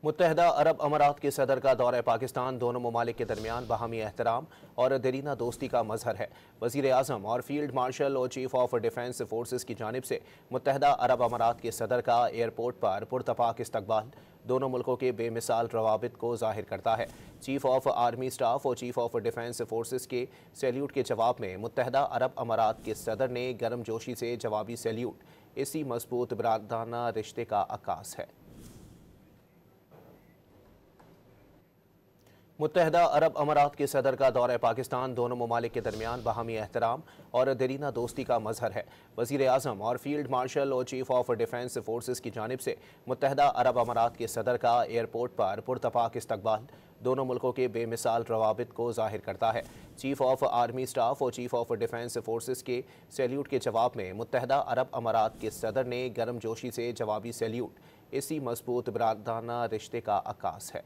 मुत्तहदा अरब अमारात के सदर का दौरा पाकिस्तान दोनों ममालिक के दरमियान बाहमी एहतराम और दरीना दोस्ती का मजहर है। वज़ीर आज़म और फील्ड मार्शल और चीफ ऑफ डिफेंस फोर्सेस की जानिब से मुत्तहदा अरब अमारात के सदर का एयरपोर्ट पर पुरतपाक इस्तकबाल दोनों मुल्कों के बेमिसाल रवाबित को जाहिर करता है। चीफ ऑफ आर्मी स्टाफ और चीफ ऑफ डिफेंस फोर्सेस के सैल्यूट के जवाब में मुत्तहदा अरब अमारात के सदर ने गर्मजोशी से जवाबी सैल्यूट इसी मजबूत बरादराना रिश्ते का अक्कास है। मुत्तहदा अरब अमारात के सदर का दौरा पाकिस्तान दोनों ममालिक के दरमियान बाहमी एहतराम और दरीना दोस्ती का मजहर है। वज़ीर आज़म और फील्ड मार्शल और चीफ ऑफ डिफेंस फोर्सेस की जानिब से मुत्तहदा अरब अमारात के सदर का एयरपोर्ट पर पुरतपाक इस्तकबाल दोनों मुल्कों के बेमिसाल रवाबित को जाहिर करता है। चीफ ऑफ आर्मी स्टाफ और चीफ ऑफ डिफेंस फोर्सेस के सैल्यूट के जवाब में मुत्तहदा अरब अमारात के सदर ने गर्मजोशी से जवाबी सैल्यूट इसी मजबूत बरादराना रिश्ते का अक्कास है।